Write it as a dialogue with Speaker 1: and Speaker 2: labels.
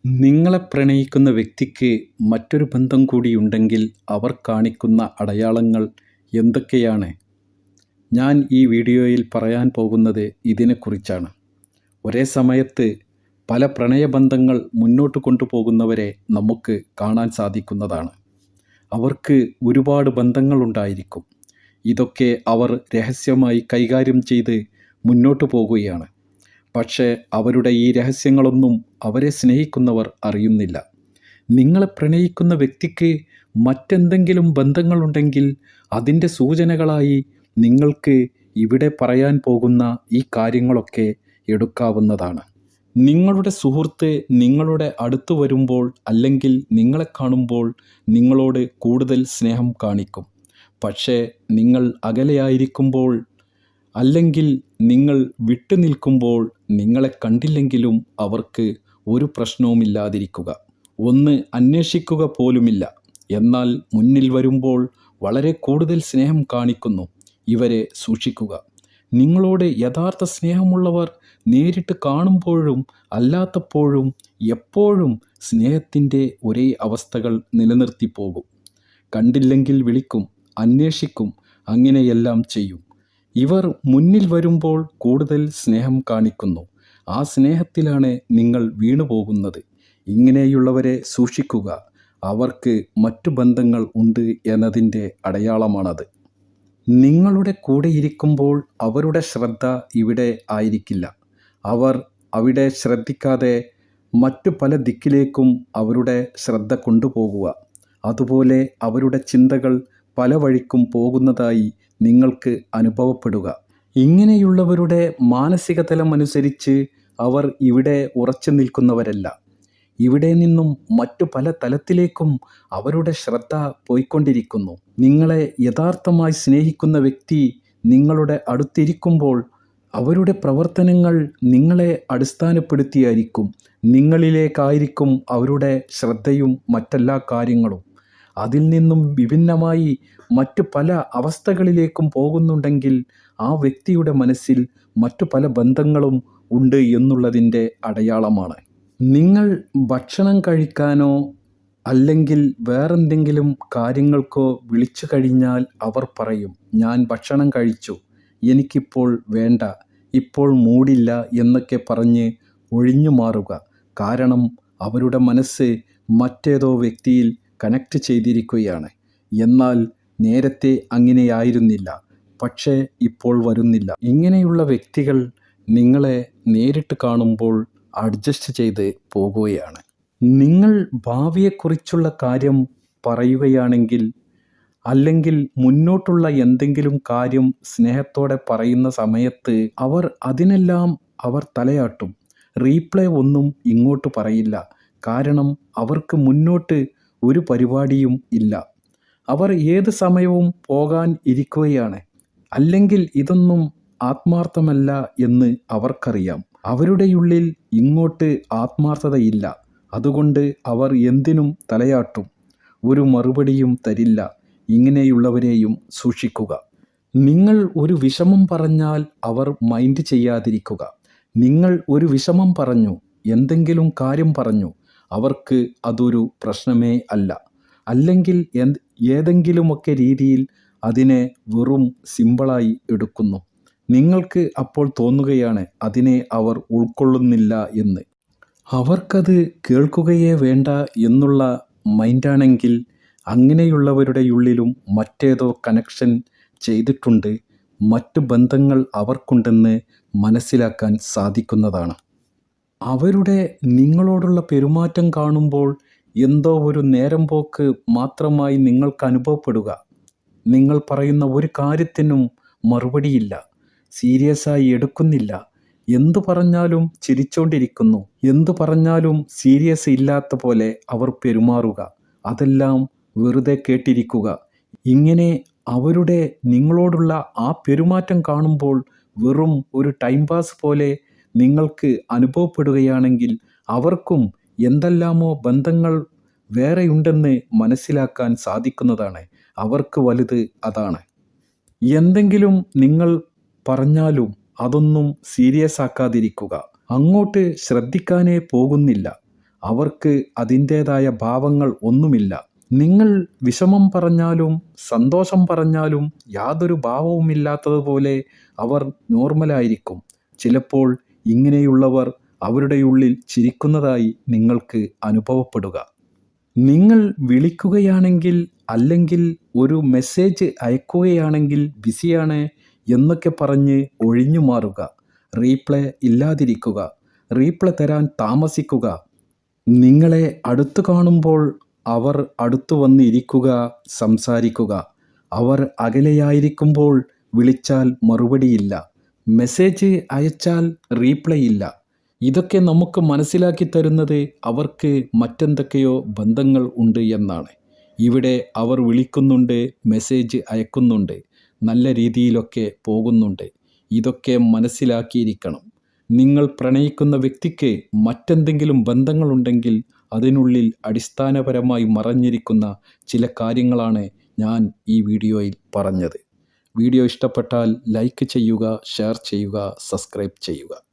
Speaker 1: നിങ്ങളെ പ്രണയിക്കുന്ന വ്യക്തിക്ക് മറ്റൊരു ബന്ധം കൂടിയുണ്ടെങ്കിൽ അവർ കാണിക്കുന്ന അടയാളങ്ങൾ എന്തൊക്കെയാണ്? ഞാൻ ഈ വീഡിയോയിൽ പറയാൻ പോകുന്നത് ഇതിനെക്കുറിച്ചാണ്. ഒരേ സമയത്ത് പല പ്രണയബന്ധങ്ങൾ മുന്നോട്ട് കൊണ്ടുപോകുന്നവരെ നമുക്ക് കാണാൻ സാധിക്കുന്നതാണ്. അവർക്ക് ഒരുപാട് ബന്ധങ്ങളുണ്ടായിരിക്കും. ഇതൊക്കെ അവർ രഹസ്യമായി കൈകാര്യം ചെയ്ത് മുന്നോട്ട് പോകുകയാണ്. പക്ഷേ അവരുടെ ഈ രഹസ്യങ്ങളൊന്നും അവരെ സ്നേഹിക്കുന്നവർ അറിയുന്നില്ല. നിങ്ങളെ പ്രണയിക്കുന്ന വ്യക്തിക്ക് മറ്റെന്തെങ്കിലും ബന്ധങ്ങളുണ്ടെങ്കിൽ അതിൻ്റെ സൂചനകളായി നിങ്ങൾക്ക് ഇവിടെ പറയാൻ പോകുന്ന ഈ കാര്യങ്ങളൊക്കെ എടുക്കാവുന്നതാണ്. നിങ്ങളുടെ സുഹൃത്ത് നിങ്ങളുടെ അടുത്ത് വരുമ്പോൾ അല്ലെങ്കിൽ നിങ്ങളെ കാണുമ്പോൾ നിങ്ങളോട് കൂടുതൽ സ്നേഹം കാണിക്കും. പക്ഷേ നിങ്ങൾ അകലെയായിരിക്കുമ്പോൾ അല്ലെങ്കിൽ നിങ്ങൾ വിട്ടു നിൽക്കുമ്പോൾ നിങ്ങളെ കണ്ടില്ലെങ്കിലും അവർക്ക് ഒരു പ്രശ്നവുമില്ലാതിരിക്കുക, ഒന്ന് അന്വേഷിക്കുക പോലുമില്ല. എന്നാൽ മുന്നിൽ വരുമ്പോൾ വളരെ കൂടുതൽ സ്നേഹം കാണിക്കുന്നു. ഇവരെ സൂക്ഷിക്കുക. നിങ്ങളോട് യഥാർത്ഥ സ്നേഹമുള്ളവർ നേരിട്ട് കാണുമ്പോഴും അല്ലാത്തപ്പോഴും എപ്പോഴും സ്നേഹത്തിൻ്റെ ഒരേ അവസ്ഥകൾ നിലനിർത്തി പോകും. കണ്ടില്ലെങ്കിൽ വിളിക്കും, അന്വേഷിക്കും, അങ്ങനെയെല്ലാം ചെയ്യും. ഇവർ മുന്നിൽ വരുമ്പോൾ കൂടുതൽ സ്നേഹം കാണിക്കുന്നു. ആ സ്നേഹത്തിലാണ് നിങ്ങൾ വീണുപോകുന്നത്. ഇങ്ങനെയുള്ളവരെ സൂക്ഷിക്കുക. അവർക്ക് മറ്റു ബന്ധങ്ങൾ ഉണ്ട് എന്നതിൻ്റെ അടയാളമാണത്. നിങ്ങളുടെ കൂടെ ഇരിക്കുമ്പോൾ അവരുടെ ശ്രദ്ധ ഇവിടെ ആയിരിക്കില്ല. അവർ അവിടെ ശ്രദ്ധിക്കാതെ മറ്റു പല ദിക്കിലേക്കും അവരുടെ ശ്രദ്ധ കൊണ്ടുപോകുക. അതുപോലെ അവരുടെ ചിന്തകൾ പല വഴിക്കും പോകുന്നതായി നിങ്ങൾക്ക് അനുഭവപ്പെടുക. ഇങ്ങനെയുള്ളവരുടെ മാനസിക തലം അനുസരിച്ച് അവർ ഇവിടെ ഉറച്ചു നിൽക്കുന്നവരല്ല. ഇവിടെ നിന്നും മറ്റു പല തലത്തിലേക്കും അവരുടെ ശ്രദ്ധ പോയിക്കൊണ്ടിരിക്കുന്നു. നിങ്ങളെ യഥാർത്ഥമായി സ്നേഹിക്കുന്ന വ്യക്തി നിങ്ങളുടെ അടുത്തിരിക്കുമ്പോൾ അവരുടെ പ്രവർത്തനങ്ങൾ നിങ്ങളെ അടിസ്ഥാനപ്പെടുത്തിയായിരിക്കും. നിങ്ങളിലേക്കായിരിക്കും അവരുടെ ശ്രദ്ധയും മറ്റെല്ലാ കാര്യങ്ങളും. അതിൽ നിന്നും വിഭിന്നമായി മറ്റു പല അവസ്ഥകളിലേക്കും പോകുന്നുണ്ടെങ്കിൽ ആ വ്യക്തിയുടെ മനസ്സിൽ മറ്റു പല ബന്ധങ്ങളും ഉണ്ട് എന്നുള്ളതിൻ്റെ അടയാളമാണ്. നിങ്ങൾ ഭക്ഷണം കഴിക്കാനോ അല്ലെങ്കിൽ വേറെന്തെങ്കിലും കാര്യങ്ങൾക്കോ വിളിച്ചു കഴിഞ്ഞാൽ അവർ പറയും, ഞാൻ ഭക്ഷണം കഴിച്ചു, എനിക്കിപ്പോൾ വേണ്ട, ഇപ്പോൾ മൂടില്ല എന്നൊക്കെ പറഞ്ഞ് ഒഴിഞ്ഞു മാറുക. കാരണം അവരുടെ മനസ്സ് മറ്റേതോ വ്യക്തിയിൽ കണക്റ്റ് ചെയ്തിരിക്കുകയാണ്. എന്നാൽ നേരത്തെ അങ്ങനെയായിരുന്നില്ല, പക്ഷേ ഇപ്പോൾ വരുന്നില്ല. ഇങ്ങനെയുള്ള വ്യക്തികൾ നിങ്ങളെ നേരിട്ട് കാണുമ്പോൾ അഡ്ജസ്റ്റ് ചെയ്ത് പോകുകയാണ്. നിങ്ങൾ ഭാവിയെക്കുറിച്ചുള്ള കാര്യം പറയുകയാണെങ്കിൽ അല്ലെങ്കിൽ മുന്നോട്ടുള്ള എന്തെങ്കിലും കാര്യം സ്നേഹത്തോടെ പറയുന്ന സമയത്ത് അതിനെല്ലാം അവർ തലയാട്ടും. റീപ്ലൈ ഒന്നും ഇങ്ങോട്ട് പറയില്ല. കാരണം അവർക്ക് മുന്നോട്ട് ഒരു പരിപാടിയും ഇല്ല. അവർ ഏത് സമയവും പോകാൻ ഇരിക്കുകയാണ്. അല്ലെങ്കിൽ ഇതൊന്നും ആത്മാർത്ഥമല്ല എന്ന് അവർക്കറിയാം. അവരുടെ ഉള്ളിൽ ഇങ്ങോട്ട് ആത്മാർത്ഥതയില്ല. അതുകൊണ്ട് അവർ എന്തിനും തലയാട്ടും, ഒരു മറുപടിയും തരില്ല. ഇങ്ങനെയുള്ളവരെയും സൂക്ഷിക്കുക. നിങ്ങൾ ഒരു വിഷമം പറഞ്ഞാൽ അവർ മൈൻഡ് ചെയ്യാതിരിക്കുക. നിങ്ങൾ ഒരു വിഷമം പറഞ്ഞു, എന്തെങ്കിലും കാര്യം പറഞ്ഞു, അവർക്ക് അതൊരു പ്രശ്നമേ അല്ല. അല്ലെങ്കിൽ ഏതെങ്കിലുമൊക്കെ രീതിയിൽ അതിനെ വെറും സിമ്പിളായി എടുക്കുന്നു. നിങ്ങൾക്ക് അപ്പോൾ തോന്നുകയാണ് അതിനെ അവർ ഉൾക്കൊള്ളുന്നില്ല എന്ന്. അവർക്കത് കേൾക്കുകയേ വേണ്ട എന്നുള്ള മൈൻഡാണെങ്കിൽ അങ്ങനെയുള്ളവരുടെ ഉള്ളിലും മറ്റേതോ കണക്ഷൻ ചെയ്തിട്ടുണ്ട്, മറ്റു ബന്ധങ്ങൾ അവർക്കുണ്ടെന്ന് മനസ്സിലാക്കാൻ സാധിക്കുന്നതാണ്. അവരുടെ നിങ്ങളോടുള്ള പെരുമാറ്റം കാണുമ്പോൾ എന്തോ ഒരു നേരം പോക്ക് മാത്രമായി നിങ്ങൾക്ക് അനുഭവപ്പെടുക. നിങ്ങൾ പറയുന്ന ഒരു കാര്യത്തിനും മറുപടിയില്ല, സീരിയസായി എടുക്കുന്നില്ല. എന്തു പറഞ്ഞാലും ചിരിച്ചോണ്ടിരിക്കുന്നു. എന്തു പറഞ്ഞാലും സീരിയസ് ഇല്ലാത്ത പോലെ അവർ പെരുമാറുക. അതെല്ലാം വെറുതെ കേട്ടിരിക്കുക. ഇങ്ങനെ അവരുടെ നിങ്ങളോടുള്ള ആ പെരുമാറ്റം കാണുമ്പോൾ വെറും ഒരു ടൈം പാസ് പോലെ നിങ്ങൾക്ക് അനുഭവപ്പെടുകയാണെങ്കിൽ അവർക്കും എന്തെല്ലാമോ ബന്ധങ്ങൾ വേറെയുണ്ടെന്ന് മനസ്സിലാക്കാൻ സാധിക്കുന്നതാണ്. അവർക്ക് വലുത് അതാണ്. എന്തെങ്കിലും നിങ്ങൾ പറഞ്ഞാലും അതൊന്നും സീരിയസ് ആക്കാതിരിക്കുക. അങ്ങോട്ട് ശ്രദ്ധിക്കാനേ പോകുന്നില്ല. അവർക്ക് അതിൻ്റേതായ ഭാവങ്ങൾ ഒന്നുമില്ല. നിങ്ങൾ വിഷമം പറഞ്ഞാലും സന്തോഷം പറഞ്ഞാലും യാതൊരു ഭാവവുമില്ലാത്തതുപോലെ അവർ നോർമലായിരിക്കും. ചിലപ്പോൾ ഇങ്ങനെയുള്ളവർ അവരുടെ ഉള്ളിൽ ചിരിക്കുന്നതായി നിങ്ങൾക്ക് അനുഭവപ്പെടുക. നിങ്ങൾ വിളിക്കുകയാണെങ്കിൽ അല്ലെങ്കിൽ ഒരു മെസ്സേജ് അയക്കുകയാണെങ്കിൽ ബിസിയാണ് എന്നൊക്കെ പറഞ്ഞ് ഒഴിഞ്ഞു മാറുക. റീപ്ലൈ ഇല്ലാതിരിക്കുക. റീപ്ലൈ തരാൻ താമസിക്കുക. നിങ്ങളെ അടുത്ത് കാണുമ്പോൾ അവർ അടുത്തു വന്നിരിക്കുക, സംസാരിക്കുക. അവർ അകലെയായിരിക്കുമ്പോൾ വിളിച്ചാൽ മറുപടിയില്ല, മെസ്സേജ് അയച്ചാൽ റീപ്ലൈ ഇല്ല. ഇതൊക്കെ നമുക്ക് മനസ്സിലാക്കി തരുന്നത് അവർക്ക് മറ്റെന്തൊക്കെയോ ബന്ധങ്ങൾ ഉണ്ട് എന്നാണ്. ഇവിടെ അവർ വിളിക്കുന്നുണ്ട്, മെസ്സേജ് അയക്കുന്നുണ്ട്, നല്ല രീതിയിലൊക്കെ പോകുന്നുണ്ട്. ഇതൊക്കെ മനസ്സിലാക്കിയിരിക്കണം. നിങ്ങൾ പ്രണയിക്കുന്ന വ്യക്തിക്ക് മറ്റെന്തെങ്കിലും ബന്ധങ്ങളുണ്ടെങ്കിൽ അതിനുള്ളിൽ അടിസ്ഥാനപരമായി മറഞ്ഞിരിക്കുന്ന ചില കാര്യങ്ങളാണ് ഞാൻ ഈ വീഡിയോയിൽ പറഞ്ഞത്. വീഡിയോ ഇഷ്ടപ്പെട്ടാൽ ലൈക്ക് ചെയ്യുക, ഷെയർ ചെയ്യുക, സബ്സ്ക്രൈബ് ചെയ്യുക.